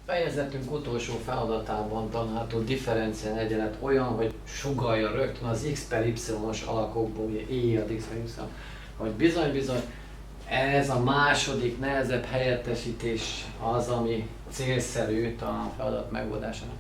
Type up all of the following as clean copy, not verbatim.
Fejezetünk utolsó feladatában tanálható differenciál egyenlet olyan, hogy sugallja rögtön az x per y-os alakokból, ugye e ad x per y, hogy bizony-bizony ez a második nehezebb helyettesítés az, ami célszerű a feladat megoldásának.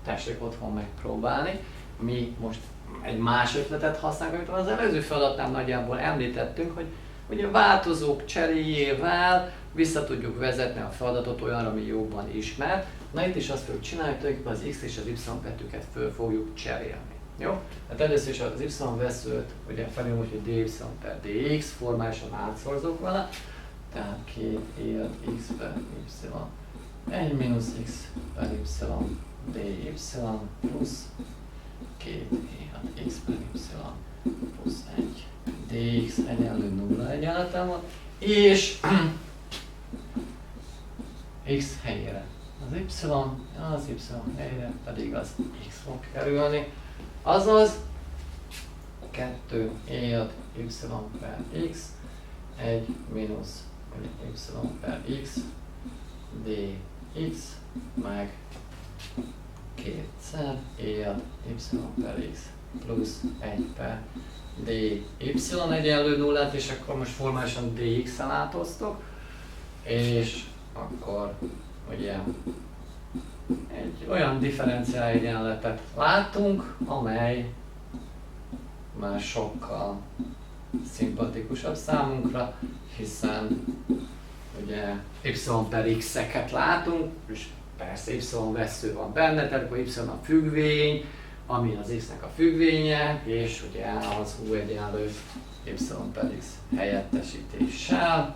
Tessék otthon megpróbálni. Mi most egy más ötletet használunk, amit az előző feladatnál nagyjából említettünk, hogy ugye változók cseréjével vissza tudjuk vezetni a feladatot olyanra, ami jobban ismert. Na itt is azt fogjuk csinálni, hogy tulajdonképpen az x és az y betűket föl fogjuk cserélni. Jó? Hát először is az y veszőt, ugye felül úgy, hogy dy per dx formálisan átszorzok vele, tehát 2 e ad x per y, 1 mínusz x per y dy plusz 2 e ad x per y plusz 1 dx egyenlő 0 egyenletem van, és x helyére az y helyére pedig az x fog kerülni, azaz 2 e ad y per x, 1 mínusz y per x dx meg kétszer e ad y per x plusz 1 per dy egyenlő nullát, és akkor most formálisan dx-en átoztok, és akkor ugye egy olyan differenciál egyenletet látunk, amely már sokkal szimpatikusabb számunkra, hiszen ugye y per x-eket látunk, és persze y vesző van benne, tehát akkor y a függvény, ami az x-nek a függvénye, és ugye az u egyenlő y per x helyettesítéssel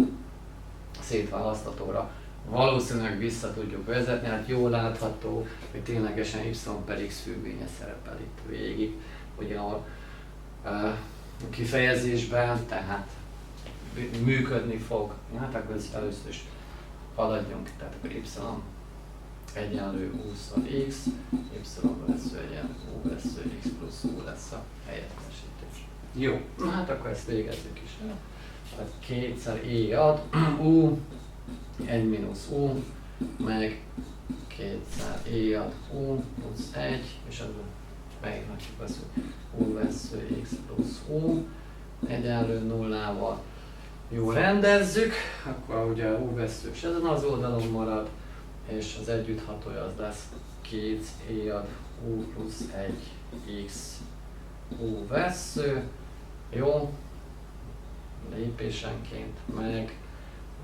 szétválasztatóra valószínűleg vissza tudjuk vezetni, hát jól látható, hogy ténylegesen y per x függvénye szerepel itt végig, ugye a kifejezésben, tehát működni fog. Hát akkor először is haladjunk, tehát akkor y egyenlő u x, y vesző egyenlő u vesző x plusz u lesz a helyettesítés. Jó, hát akkor ezt végezzük is el. Tehát kétszer e ad u, 1 mínusz u, meg kétszer e ad u plusz 1, és ebből beírhatjuk azt, hogy u vesző x plusz u egyenlő nullával. Jól rendezzük, akkor ugye a u veszős ezen az oldalon marad, és az együtthatója az lesz 2 e ad u plusz 1 x u vesző. Jó, lépésenként meg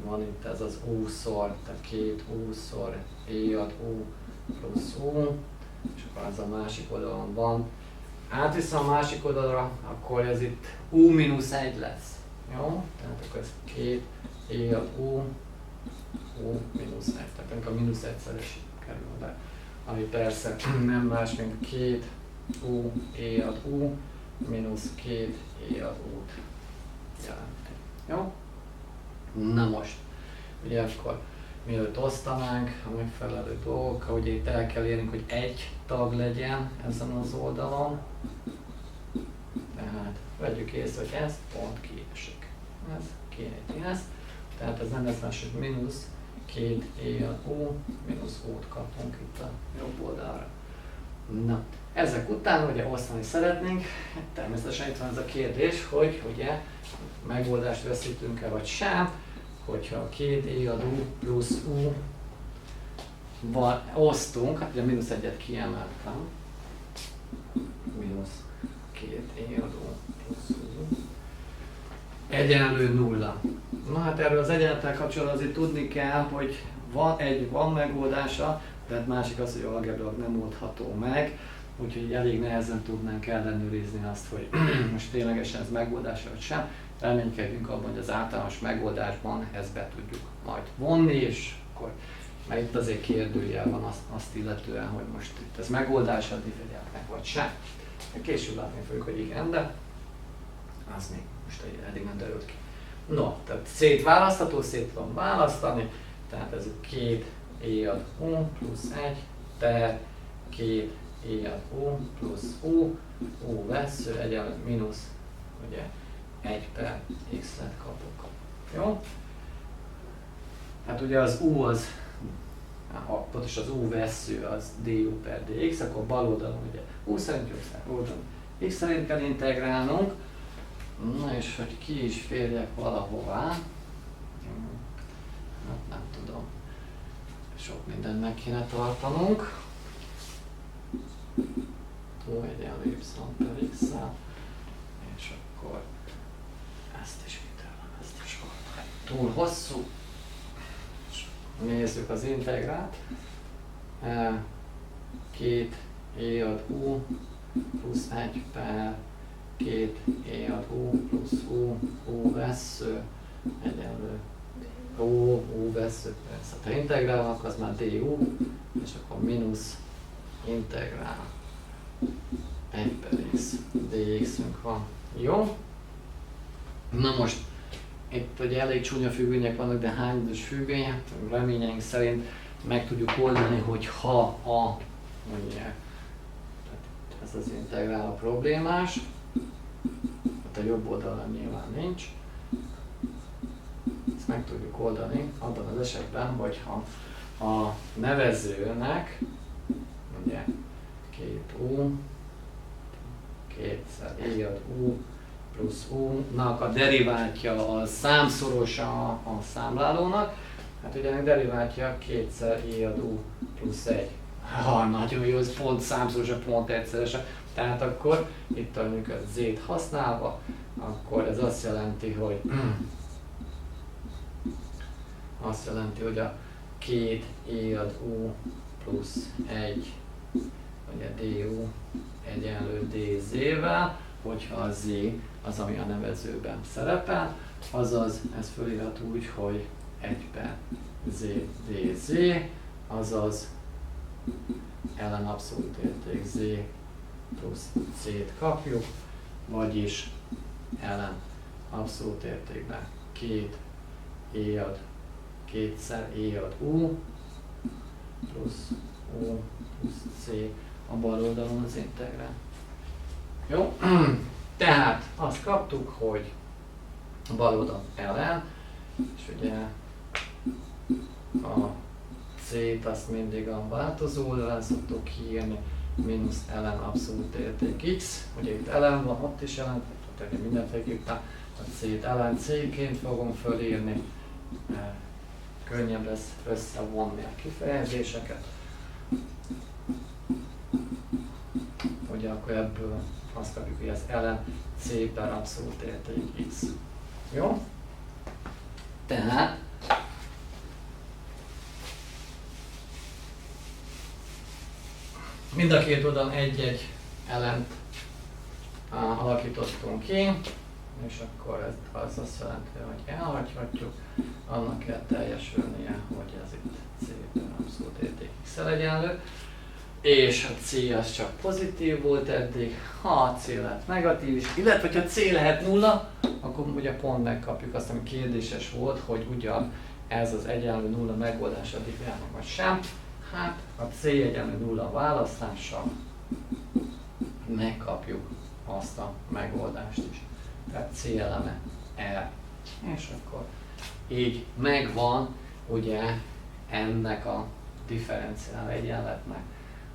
van itt ez az u-szor, tehát 2 u-szor e ad u plusz u, és akkor az a másik oldalon van. Átviszem a másik oldalra, akkor ez itt u mínusz 1 lesz. Jó? Tehát akkor ez 2 e ad u mínusz 1, tehát a mínusz 1-szeres kerül be, ami persze nem más, mint 2 u e ad u mínusz 2 e ad u-t jelenti. Jó? Na most, ugye akkor mielőtt osztanánk a megfelelő dolgokkal, ugye itt el kell érnünk, hogy egy tag legyen ezen az oldalon, tehát vegyük észre, hogy ez pont kiesik. Ez kiejti ezt, tehát ez nem lesz más, hogy mínusz 2 e ad u, mínusz u-t kapunk itt a jobb oldalra. Na, ezek után ugye osztani szeretnénk, természetesen itt van ez a kérdés, hogy ugye megoldást veszítünk-e vagy sem, hogyha 2 e ad u plusz u osztunk, hát ugye a mínusz 1-et kiemeltem, mínusz 2 e ad u plusz u egyenlő nulla. Na hát erről az egyenlettel kapcsolatban azért tudni kell, hogy van megoldása, de hát másik az, hogy algebrailag nem oldható meg, úgyhogy elég nehezen tudnánk ellenőrizni azt, hogy most ténylegesen ez megoldása vagy sem. Reménykedünk abban, hogy az általános megoldásban ezt be tudjuk majd vonni, és akkor, mert itt azért kérdőjel van azt illetően, hogy most itt ez megoldása a differenciálnak vagy sem. Később látni fogjuk, hogy igen, de az még most eddig nem derült ki. No, tehát szétválasztható, szét tudom választani, tehát ez 2 e ad u plusz 1 per 2 e ad u plusz u vesző egyenlő mínusz, ugye 1 per x-et kapok. Jó? Hát ugye az u az pontosan az U vessző az du per dx, akkor bal oldalon ugye U szerint, jobb oldalon x szerint kell integrálnunk. Na és hogy ki is férjek valahová, hát nem tudom, sok mindent meg kéne tartanunk. Túl egyenlő y per x-szel, és akkor ezt is vitellem, ezt is oldani. Túl hosszú. Nézzük az integrát. 2 e ad u plusz 1 per 2 e ad u plusz u vessző egyenlő u vessző. Persze, ha integrálnak, az már du, és akkor mínusz integrál 1 per x dx-ünk van. Jó? Na most itt ugye elég csúnya függvények vannak, de hányadós függvény, hát reményeink szerint meg tudjuk oldani, hogy ha mondják, ez az integrál a problémás, hát a jobb oldalon nyilván nincs. Ezt meg tudjuk oldani abban az esetben, hogyha a nevezőnek ugye 2u, kétszer e ad u plusz u-nak a deriváltja a számszorosa a számlálónak, hát ugye ennek deriváltja kétszer e ad u plusz 1. Nagyon jó, ez pont számszorosa, pont egyszerese. Tehát akkor itt a z-t használva, akkor ez azt jelenti, hogy a 2 e ad u plusz 1 ugye du egyenlő dz-vel, hogyha a z az, ami a nevezőben szerepel, azaz ez felirat úgy, hogy 1 per z dz, azaz ellen abszolút érték z plusz c-t kapjuk, vagyis ellen abszolút értékben 2 e ad kétszer e ad u plusz u plusz c a bal oldalon az integrál. Jó? Tehát azt kaptuk, hogy a bal oldalon ellen, és ugye a c-t azt mindig a változó oldalán szoktuk kiírni, mínusz ellen abszolút érték x, ugye itt ellen van, ott is ellen, tehát mindenféleképpen a c-t ellen c-ként fogom fölírni, könnyebb lesz összevonni a kifejezéseket. Ugye akkor ebből azt kapjuk, hogy ez ellen c per abszolút érték x. Jó? Tehát mind a két oldalon egy-egy ellent alakítottunk ki, és akkor ez az azt jelenti, hogy elhagyhatjuk, annak kell teljesülnie, hogy ez itt c per abszolút érték x-el egyenlő, és a c az csak pozitív volt eddig, ha a c lett negatív is, illetve ha c lehet nulla, akkor ugye pont megkapjuk azt, ami kérdéses volt, hogy ugyan ez az egyenlő nulla megoldás addig járnak vagy sem. Hát a c egyenlő nulla választással megkapjuk azt a megoldást is. Tehát c eleme R. És akkor így megvan ugye ennek a differenciál egyenletnek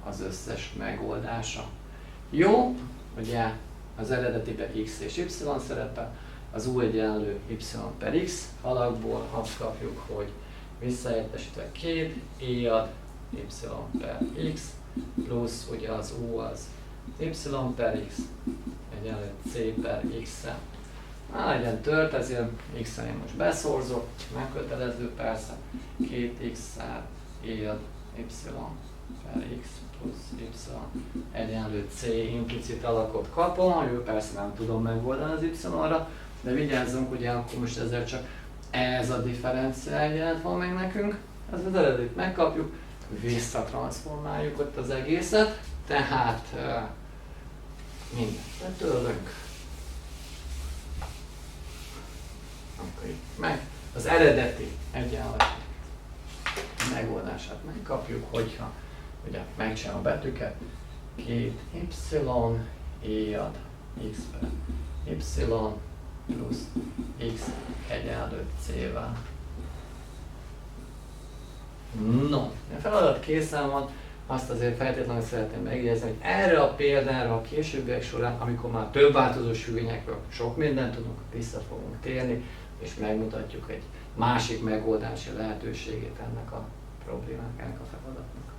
az összes megoldása. Jó, ugye az eredetiben x és y szerepel, az u egyenlő y per x alakból azt kapjuk, hogy visszahelyettesítve 2 e ad y per x plusz ugye az u az y per x egyenlő c per x-en. Legyen tört, ezért x-en én most beszorzok, megkötelező persze, 2x-szel e ad y per x plusz y egyenlő c implicit alakot kapom, amiből persze nem tudom megoldani az y-ra, de vigyázzunk, ugye akkor most ezzel csak ez a differenciál egyenlet van meg nekünk, ez az eredetit megkapjuk, visszatranszformáljuk ott az egészet, tehát mindent letörlünk, akkor meg az eredeti egyenlet megoldását megkapjuk, hogyha ugye megcsinálom a betűket, 2y e ad x per y plusz x egyenlő c-vel. No, a feladat készen van, azt azért feltétlenül szeretném megjegyezni, hogy erre a példára a későbbiek során, amikor már több változós függvényekről sok mindent tudunk, vissza fogunk térni, és megmutatjuk egy másik megoldási lehetőségét ennek a problémának, ennek a feladatnak.